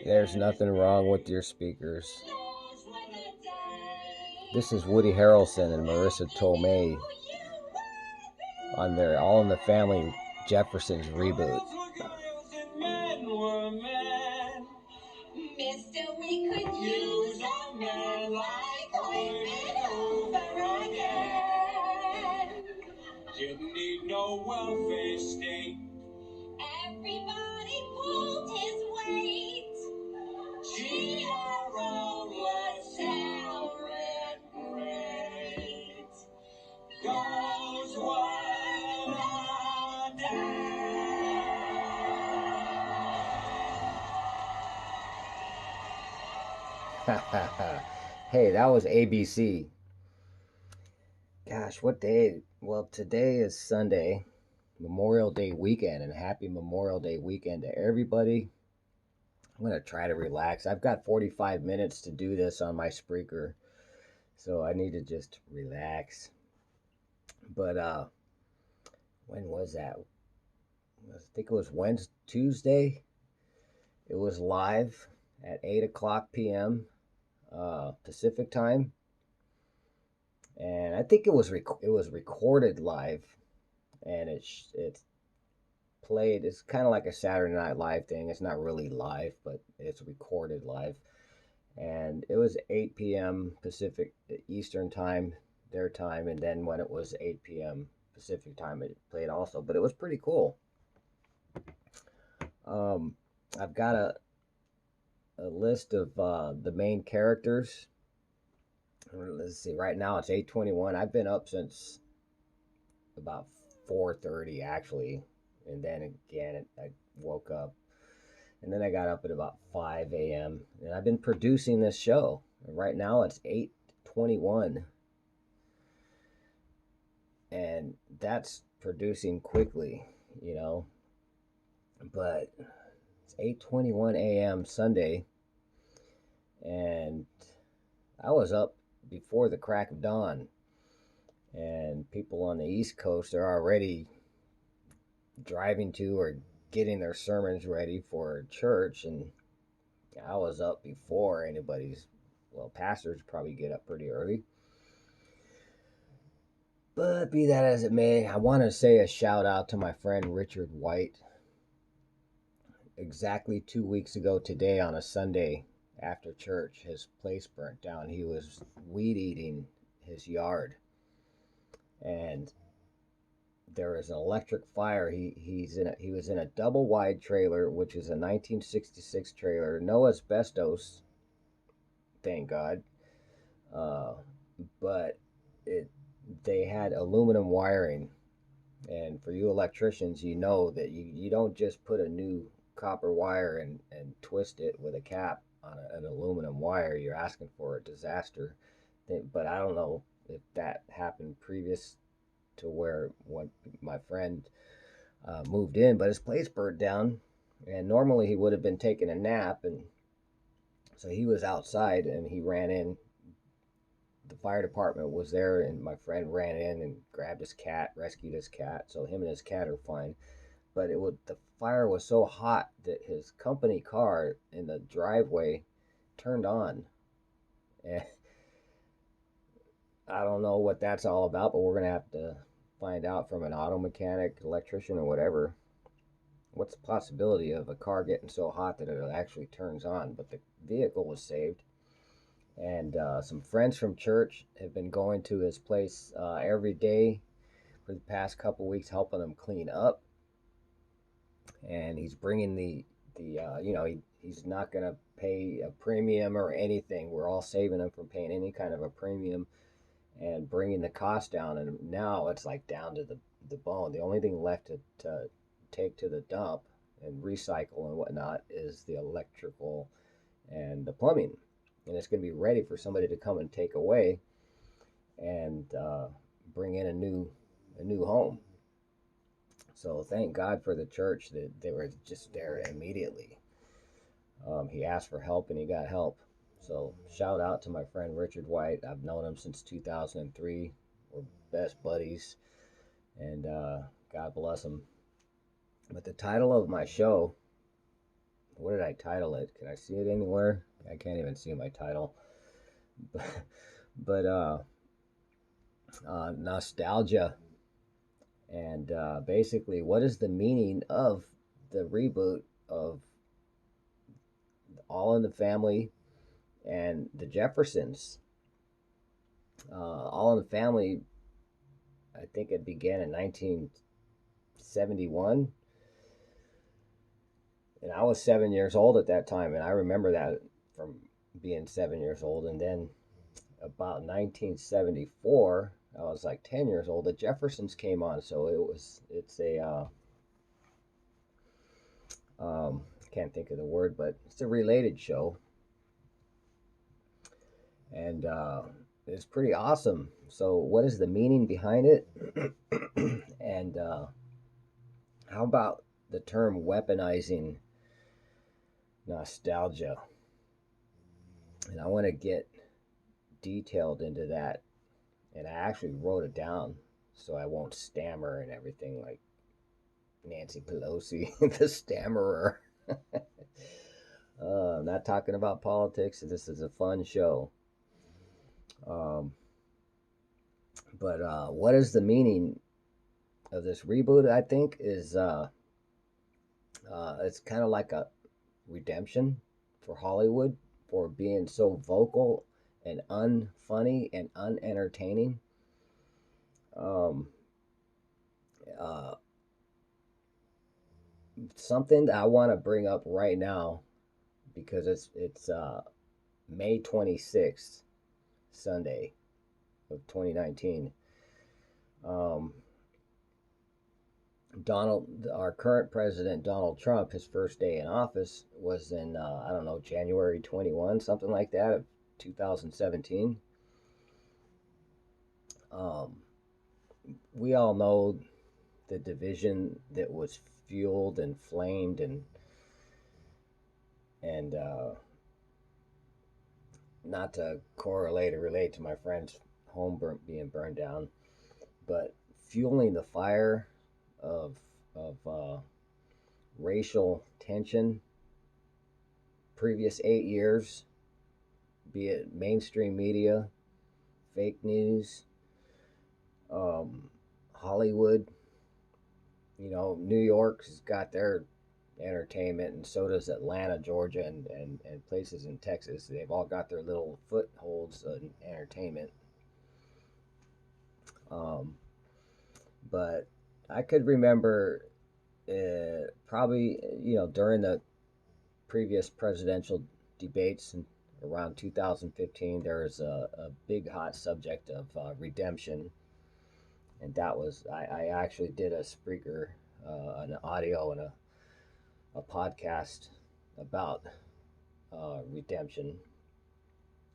There's nothing wrong with your speakers. This is Woody Harrelson and Marissa Tomei on their All in the Family Jefferson's Reboot. Mister, we could use a man like women over again. Didn't need no welfare state. Everybody pulled his weight. G.R.O. was salad great. Goes one a day. Hey, that was ABC. Gosh, what day? Well, today is Sunday, Memorial Day weekend, and happy Memorial Day weekend to everybody. I'm going to try to relax. I've got 45 minutes to do this on my Spreaker, so I need to just relax. But when was that? I think it was Tuesday. It was live at 8 o'clock p.m. Pacific time, and I think it was recorded live, and it's played. It's kind of like a Saturday Night Live thing. It's not really live, but it's recorded live, and it was 8 p.m. Pacific Eastern time, their time, and then when it was 8 p.m. Pacific time, it played also. But it was pretty cool. I've got a list of the main characters. Let's see. Right now it's 8:21. I've been up since about 4:30 actually, and then again I woke up, and then I got up at about 5 a.m. and I've been producing this show. And right now it's 8:21, and that's producing quickly, you know. But it's 8:21 a.m. Sunday, and I was up before the crack of dawn, and people on the East Coast are already driving to or getting their sermons ready for church, and I was up before anybody's. Well, pastors probably get up pretty early. But be that as it may, I want to say a shout out to my friend Richard White. Exactly 2 weeks ago today on a Sunday after church, his place burnt down. He was weed eating his yard, and there was an electric fire. He was in a double wide trailer, which is a 1966 trailer. No asbestos, thank God. But they had aluminum wiring, and for you electricians, you know that you don't just put a new copper wire and twist it with a cap on an aluminum wire. You're asking for a disaster. But I don't know if that happened previous to where when my friend moved in, but his place burnt down, and normally he would have been taking a nap, and so he was outside, and he ran in. The fire department was there, and my friend ran in and grabbed his cat, rescued his cat, so him and his cat are fine. But the fire was so hot that his company car in the driveway turned on, and I don't know what that's all about, but we're gonna have to find out from an auto mechanic, electrician, or whatever. What's the possibility of a car getting so hot that it actually turns on? But the vehicle was saved, and some friends from church have been going to his place every day for the past couple weeks, helping him clean up. And he's bringing he's not going to pay a premium or anything. We're all saving him from paying any kind of a premium and bringing the cost down. And now it's like down to the bone. The only thing left to take to the dump and recycle and whatnot is the electrical and the plumbing. And it's going to be ready for somebody to come and take away and bring in a new home. So thank God for the church that they were just there immediately. He asked for help and he got help. So shout out to my friend Richard White. I've known him since 2003. We're best buddies, and God bless him. But the title of my show what did I title it? Can I see it anywhere? I can't even see my title. But nostalgia, and basically, what is the meaning of the reboot of All in the Family and the Jeffersons? All in the Family, I think it began in 1971, and I was 7 years old at that time, and I remember that from being 7 years old. And then about 1974, I was like 10 years old. The Jeffersons came on, so it's a can't think of the word, but it's a related show, and it's pretty awesome. So, what is the meaning behind it? And how about the term weaponizing nostalgia? And I want to get detailed into that, and I actually wrote it down so I won't stammer and everything like Nancy Pelosi, the stammerer. I'm not talking about politics. This is a fun show. But what is the meaning of this reboot? I think is it's kind of like a redemption for Hollywood for being so vocal and unfunny and unentertaining. Um, uh, Something that I want to bring up right now because it's May 26th, Sunday of 2019. Um, our current president, Donald Trump, his first day in office was in, I don't know, January 21, something like that, of 2017. We all know the division that was fueled and flamed and not to correlate or relate to my friend's home being burned down, but fueling the fire of racial tension previous 8 years, be it mainstream media, fake news, Hollywood. New York's got their entertainment, and so does Atlanta, Georgia, and places in Texas. They've all got their little footholds in entertainment. But I could remember probably, during the previous presidential debates around 2015, there was a big hot subject of redemption. And that was, I actually did a Spreaker, an audio and a podcast about redemption.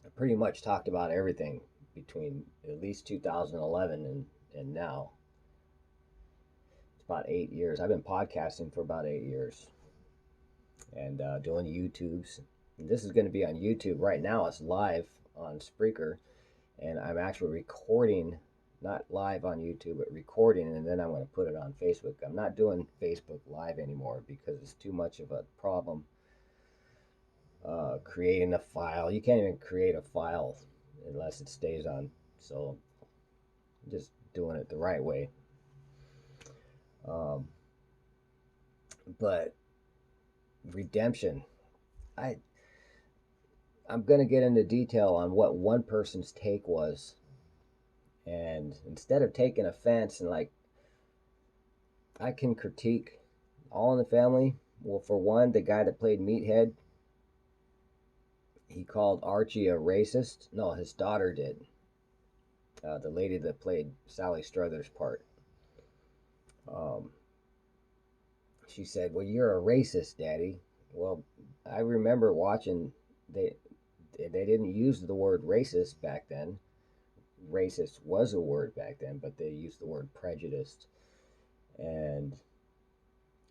I pretty much talked about everything between at least 2011 and now. It's about 8 years. I've been podcasting for about 8 years and doing YouTubes. And this is going to be on YouTube. Right now it's live on Spreaker, and I'm actually recording, not live on YouTube, but recording, and then I'm going to put it on Facebook. I'm not doing Facebook Live anymore because it's too much of a problem creating a file. You can't even create a file unless it stays on. So I'm just doing it the right way. But redemption, I'm going to get into detail on what one person's take was. And instead of taking offense and I can critique All in the Family. Well, for one, the guy that played Meathead, he called Archie a racist. No, his daughter did. The lady that played Sally Struthers' part. She said, "Well, you're a racist, Daddy." Well, I remember watching. They didn't use the word racist back then. Racist was a word back then, but they used the word prejudiced. And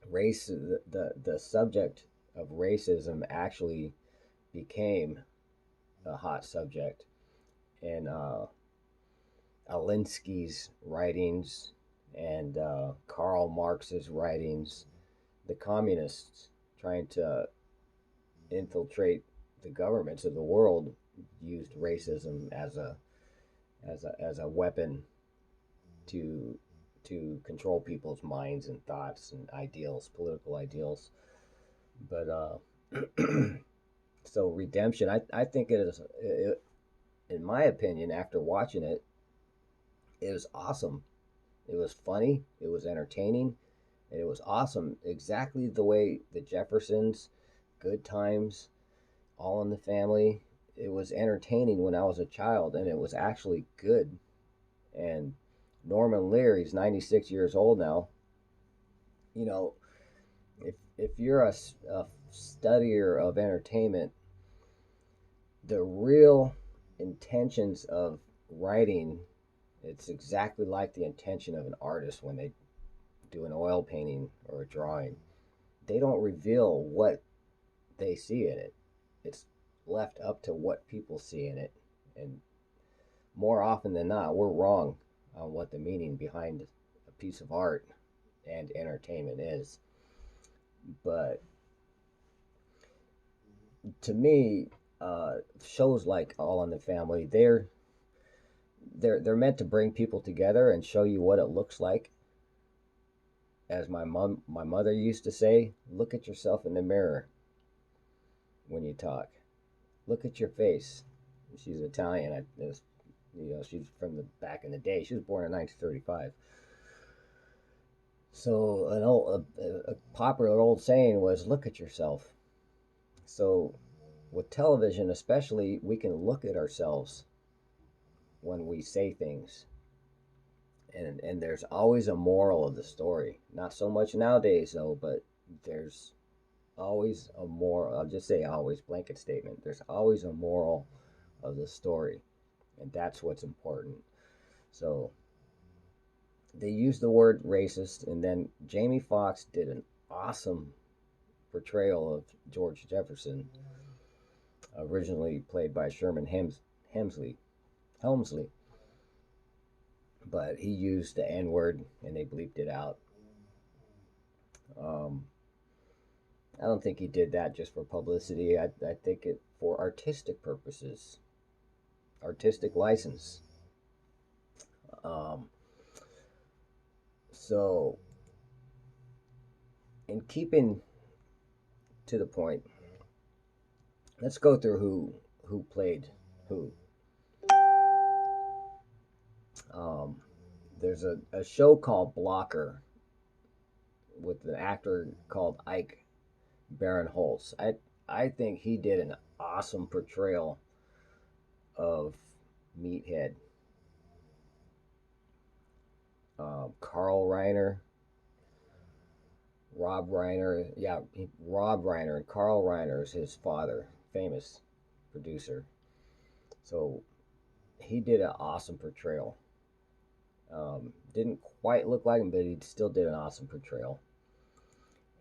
race, the subject of racism actually became a hot subject in Alinsky's writings and Karl Marx's writings. The communists trying to infiltrate the governments of the world used racism as a weapon to control people's minds and thoughts and ideals, political ideals. But so redemption, I think in my opinion, after watching it, it was awesome. It was funny. It was entertaining. And it was awesome. Exactly the way the Jeffersons, Good Times, All in the Family. It was entertaining when I was a child, and it was actually good. And Norman Lear, he's 96 years old now. You know, if you're a studier of entertainment, the real intentions of writing, it's exactly like the intention of an artist when they do an oil painting or a drawing. They don't reveal what they see in it. It's left up to what people see in it. And more often than not, we're wrong on what the meaning behind a piece of art and entertainment is. But to me, shows like All in the Family, they're meant to bring people together and show you what it looks like. As my mother used to say, look at yourself in the mirror when you talk. Look at your face. She's Italian. She's from the back in the day. She was born in 1935. So a popular old saying was, look at yourself. So with television especially, we can look at ourselves when we say things. And there's always a moral of the story. Not so much nowadays though, but there's always a moral. I'll just say always, blanket statement. There's always a moral of the story. And that's what's important. So they use the word racist, and then Jamie Foxx did an awesome portrayal of George Jefferson, originally played by Sherman Hemsley, but he used the N word and they bleeped it out. I don't think he did that just for publicity. I think it for artistic purposes, artistic license. Um, so, in keeping to the point, let's go through who played who. There's a show called Blocker with an actor called Ike Barinholtz. I think he did an awesome portrayal of Meathead. Carl Reiner, Rob Reiner, yeah, Rob Reiner, and Carl Reiner is his father, famous producer. So he did an awesome portrayal. Didn't quite look like him, but he still did an awesome portrayal.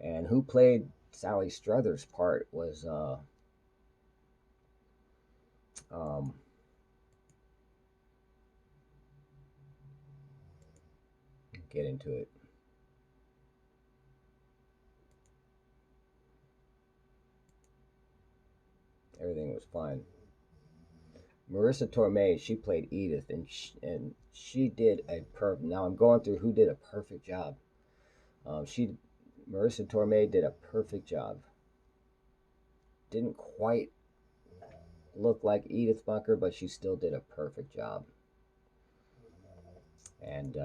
And who played Sally Struthers' part was get into it. Everything was fine. Marissa Tomei, she played Edith, and she did a perfect. Now I'm going through who did a perfect job. Marissa Tomei did a perfect job. Didn't quite look like Edith Bunker, but she still did a perfect job. And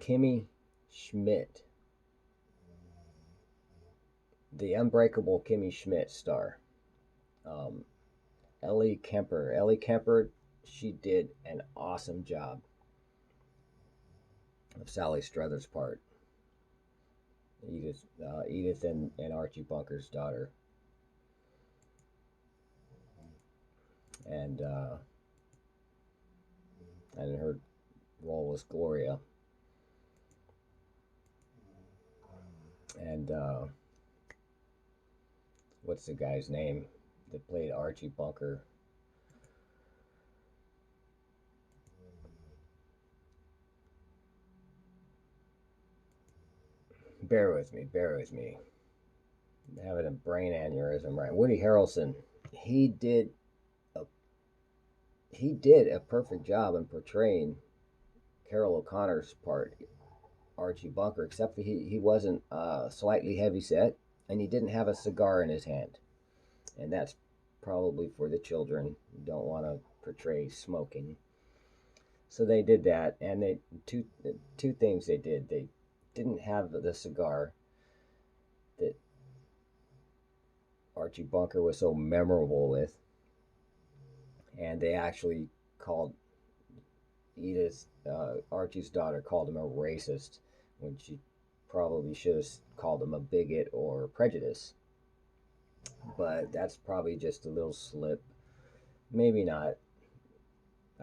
Kimmy Schmidt, the unbreakable Kimmy Schmidt star. Ellie Kemper, she did an awesome job of Sally Struthers' part. Edith and Archie Bunker's daughter. And her role was Gloria. And what's the guy's name that played Archie Bunker? Bear with me, bear with me. I'm having a brain aneurysm, right? Woody Harrelson, he did a he did a perfect job in portraying Carol O'Connor's part, Archie Bunker, except for he wasn't slightly heavy set, and he didn't have a cigar in his hand, and that's probably for the children who don't want to portray smoking. So they did that, and they two things they did. They didn't have the cigar that Archie Bunker was so memorable with, and they actually called Edith, Archie's daughter, called him a racist when she probably should have called him a bigot or prejudice. But that's probably just a little slip. Maybe not.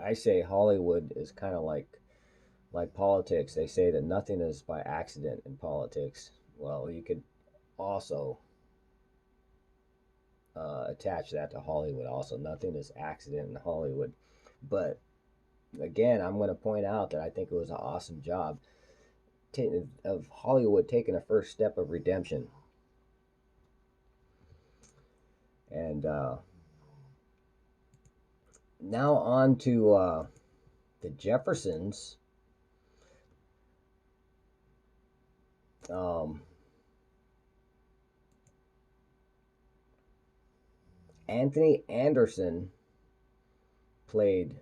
I say Hollywood is kind of like politics. They say that nothing is by accident in politics. Well, you could also attach that to Hollywood. Also, nothing is accident in Hollywood. But again, I'm going to point out that I think it was an awesome job of Hollywood taking a first step of redemption. And now on to the Jeffersons. Anthony Anderson played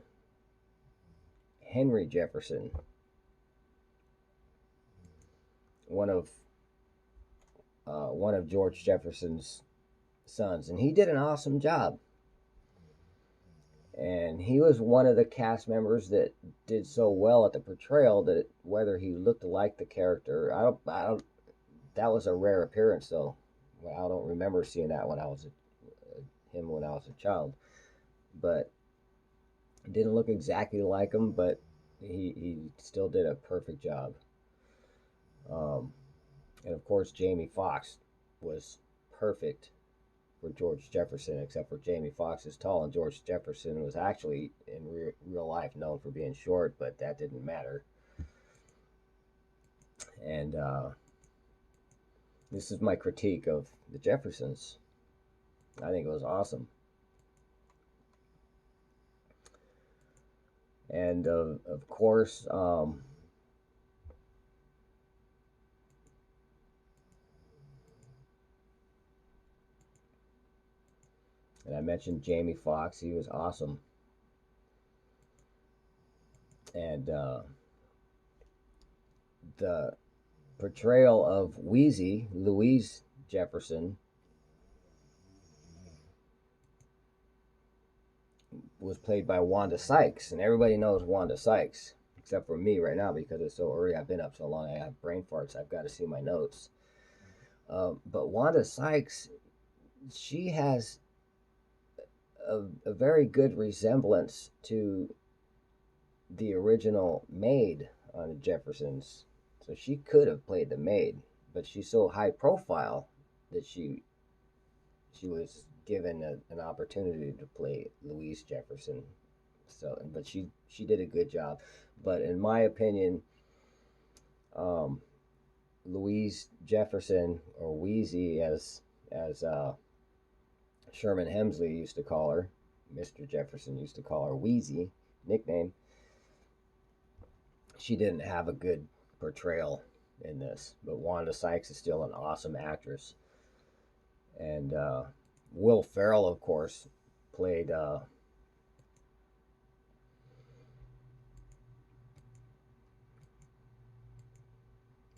Henry Jefferson, one of George Jefferson's sons, and he did an awesome job. And he was one of the cast members that did so well at the portrayal that whether he looked like the character, I don't. That was a rare appearance, though. Well, I don't remember seeing that when I was him when I was a child, but didn't look exactly like him, but he still did a perfect job. And of course, Jamie Foxx was perfect for George Jefferson, except for Jamie Foxx is tall, and George Jefferson was actually in real life known for being short, but that didn't matter. And this is my critique of the Jeffersons. I think it was awesome. And of course, and I mentioned Jamie Foxx. He was awesome. And the portrayal of Wheezy, Louise Jefferson, was played by Wanda Sykes. And everybody knows Wanda Sykes, except for me right now because it's so early. I've been up so long, I have brain farts. I've got to see my notes. But Wanda Sykes, she has a very good resemblance to the original maid on the Jeffersons. So she could have played the maid, but she's so high profile that she was given an opportunity to play Louise Jefferson. So, but she did a good job. But in my opinion, Louise Jefferson, or Wheezy as Sherman Hemsley used to call her, Mr. Jefferson used to call her Wheezy, nickname. She didn't have a good portrayal in this, but Wanda Sykes is still an awesome actress. And Will Ferrell, of course, played not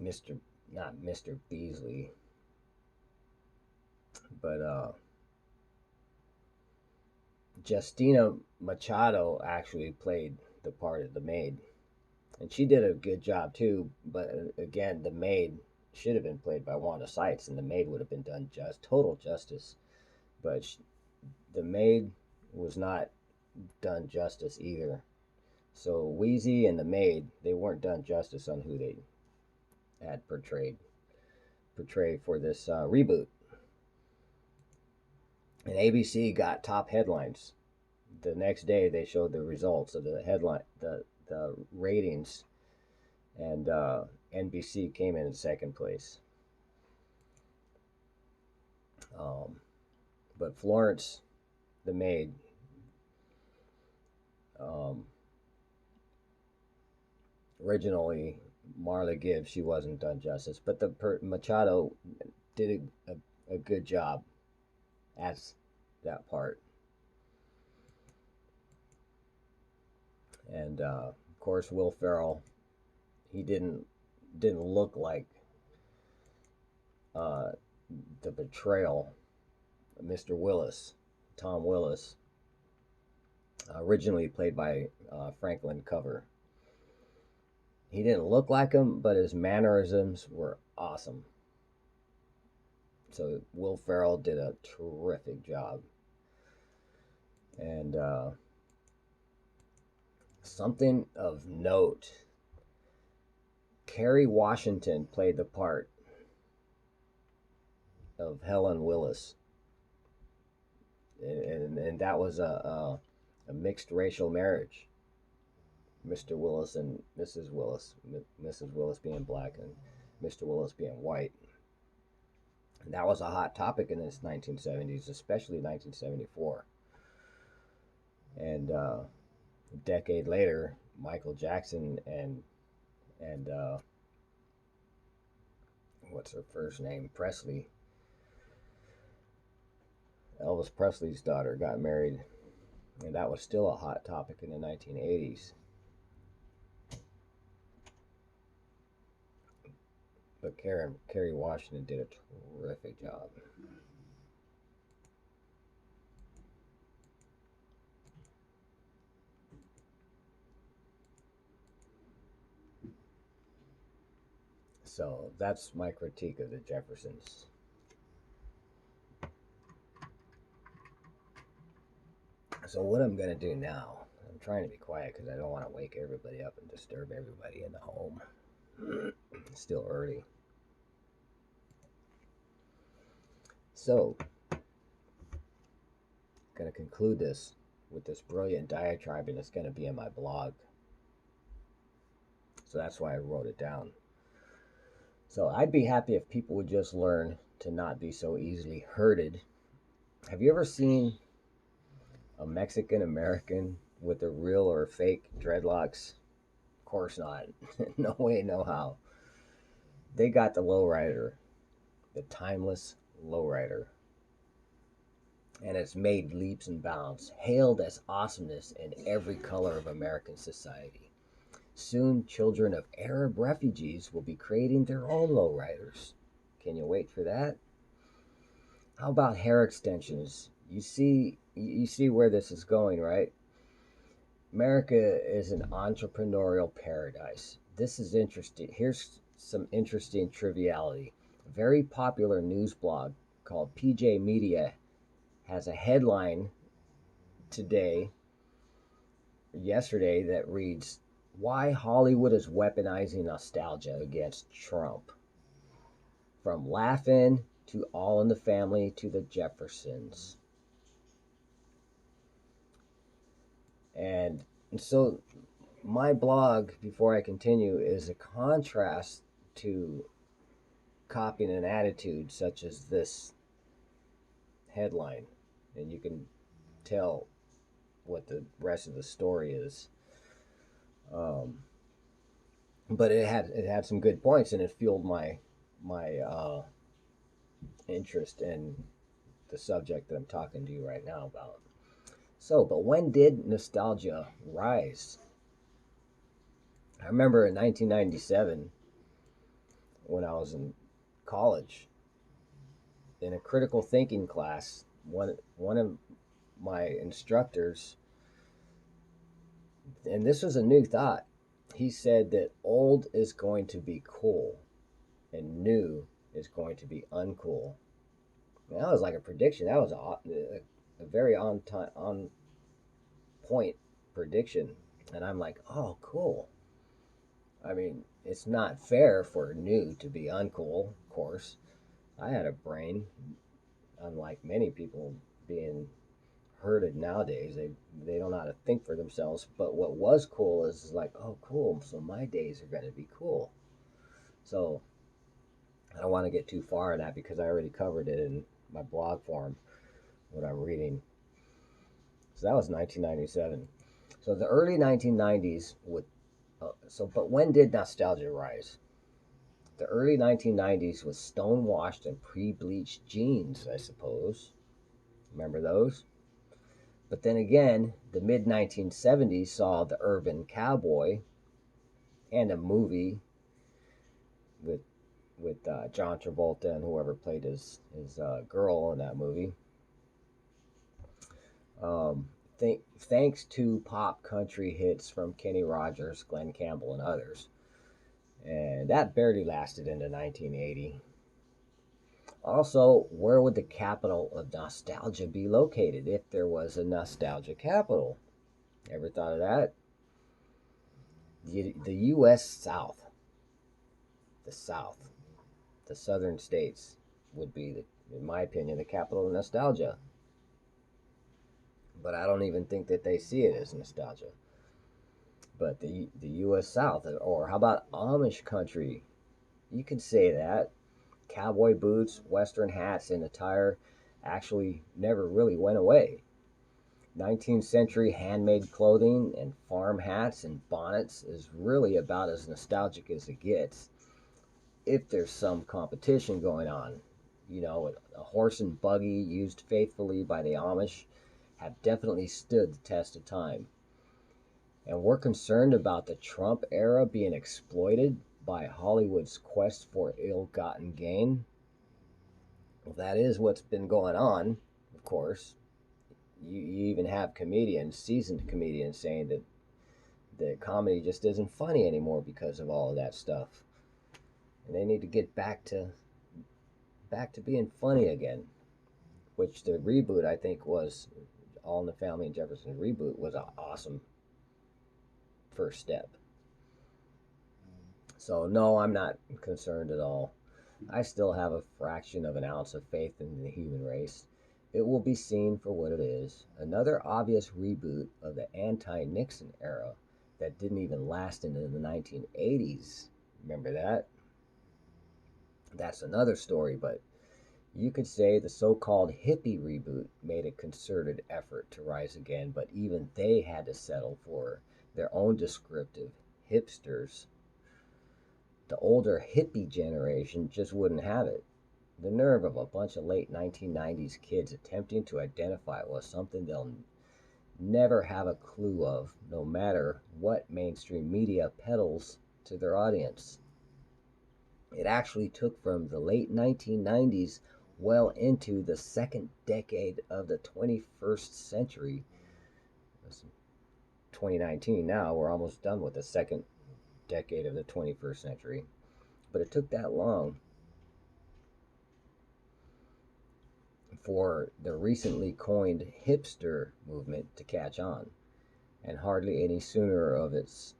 Mr. Beasley, but Justina Machado actually played the part of the maid, and she did a good job too. But again, the maid should have been played by Wanda Sykes, and the maid would have been done total justice. But the maid was not done justice either. So Wheezy and the maid, they weren't done justice on who they had portrayed for this reboot. And ABC got top headlines. The next day, they showed the results of the headline, the ratings, and NBC came in second place. But Florence, the maid, um, originally Marla Gibbs, she wasn't done justice, but Machado did a good job as that part. And of course, Will Ferrell, he didn't look like uh, the betrayal of Mr. Willis, Tom Willis, originally played by Franklin Cover. He didn't look like him, but his mannerisms were awesome. So Will Ferrell did a terrific job. And something of note, Kerry Washington played the part of Helen Willis. And that was a mixed racial marriage. Mr. Willis and Mrs. Willis. Mrs. Willis being black and Mr. Willis being white. And that was a hot topic in the 1970s, especially 1974. And a decade later, Michael Jackson and what's her first name? Presley. Elvis Presley's daughter got married, and that was still a hot topic in the 1980s. But Kerry Washington did a terrific job. So that's my critique of the Jeffersons. So what I'm going to do now, I'm trying to be quiet because I don't want to wake everybody up and disturb everybody in the home. It's still early. So, going to conclude this with this brilliant diatribe, and it's going to be in my blog. So that's why I wrote it down. So I'd be happy if people would just learn to not be so easily hurted. Have you ever seen a Mexican American with a real or fake dreadlocks? Of course not. No way, no how. They got the lowrider, the timeless lowrider. And it's made leaps and bounds, hailed as awesomeness in every color of American society. Soon, children of Arab refugees will be creating their own lowriders. Can you wait for that? How about hair extensions? You see where this is going, right? America is an entrepreneurial paradise. This is interesting. Here's some interesting triviality. A very popular news blog called PJ Media has a headline yesterday, that reads, "Why Hollywood is Weaponizing Nostalgia Against Trump. From Laugh-In to All in the Family to the Jeffersons." And so my blog, before I continue, is a contrast to copying an attitude such as this headline. And you can tell what the rest of the story is. But it had some good points, and it fueled my interest in the subject that I'm talking to you right now about. So, but when did nostalgia rise? I remember in 1997, when I was in college, in a critical thinking class, one of my instructors, and this was a new thought, he said that old is going to be cool and new is going to be uncool. And that was like a prediction. That was a very on point prediction. And I'm like, oh, cool. I mean, it's not fair for new to be uncool, of course. I had a brain, unlike many people being herded nowadays. They don't know how to think for themselves. But what was cool is like, oh, cool. So my days are going to be cool. So I don't want to get too far in that because I already covered it in my blog form, what I'm reading. So that was 1997. So the early 1990s with but when did nostalgia rise? The early 1990s was stonewashed and pre-bleached jeans, I suppose. Remember those? But then again, the mid 1970s saw the Urban Cowboy and a movie with John Travolta and whoever played his girl in that movie. Thanks to pop country hits from Kenny Rogers, Glen Campbell, and others. And that barely lasted into 1980. Also, where would the capital of nostalgia be located if there was a nostalgia capital? Ever thought of that? The U.S. South, the South, the southern states would be, in my opinion, the capital of nostalgia. But I don't even think that they see it as nostalgia. But the U.S. South, or how about Amish-country? You could say that. Cowboy boots, western hats, and attire actually never really went away. 19th century handmade clothing and farm hats and bonnets is really about as nostalgic as it gets if there's some competition going on. You know, a horse and buggy used faithfully by the Amish have definitely stood the test of time. And we're concerned about the Trump era being exploited by Hollywood's quest for ill-gotten gain. Well, that is what's been going on, of course. You even have comedians, seasoned comedians, saying that the comedy just isn't funny anymore because of all of that stuff. And they need to get back to being funny again. Which the reboot, I think, was All in the Family and Jefferson reboot was an awesome first step. So no, I'm not concerned at all. I still have a fraction of an ounce of faith in the human race. It will be seen for what it is. Another obvious reboot of the anti-Nixon era that didn't even last into the 1980s. Remember that? That's another story, but you could say the so-called hippie reboot made a concerted effort to rise again, but even they had to settle for their own descriptive hipsters. The older hippie generation just wouldn't have it. The nerve of a bunch of late 1990s kids attempting to identify it was something they'll never have a clue of, no matter what mainstream media peddles to their audience. It actually took from the late 1990s well into the second decade of the 21st century. It's 2019 now, we're almost done with the second decade of the 21st century. But it took that long for the recently coined hipster movement to catch on, and hardly any sooner of its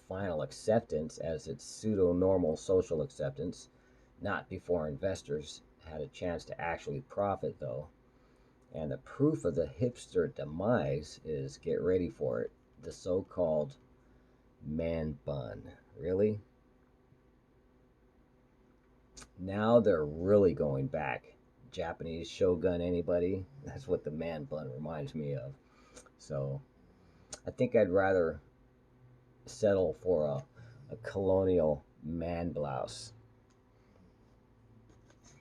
final acceptance as its pseudo-normal social acceptance, not before investors had a chance to actually profit though. And the proof of the hipster demise is, get ready for it, the so-called man bun. Really? Now they're really going back. Japanese shogun, anybody? That's what the man bun reminds me of. So I think I'd rather settle for a colonial man blouse.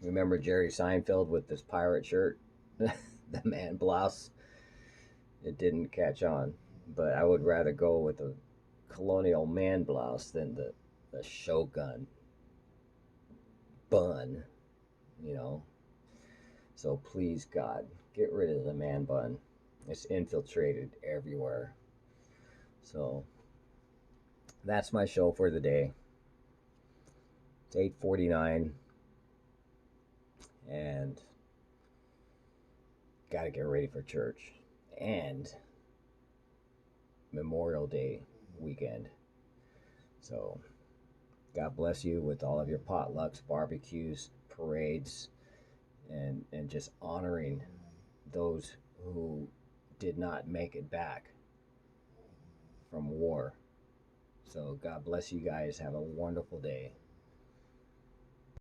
Remember Jerry Seinfeld with this pirate shirt? The man blouse? It didn't catch on. But I would rather go with a colonial man blouse than the shogun bun, you know. So please, God, get rid of the man bun. It's infiltrated everywhere. So that's my show for the day. It's 8:49, and gotta get ready for church and Memorial Day weekend. So God bless you with all of your potlucks, barbecues, parades, and just honoring those who did not make it back from war. So God bless you guys. Have a wonderful day.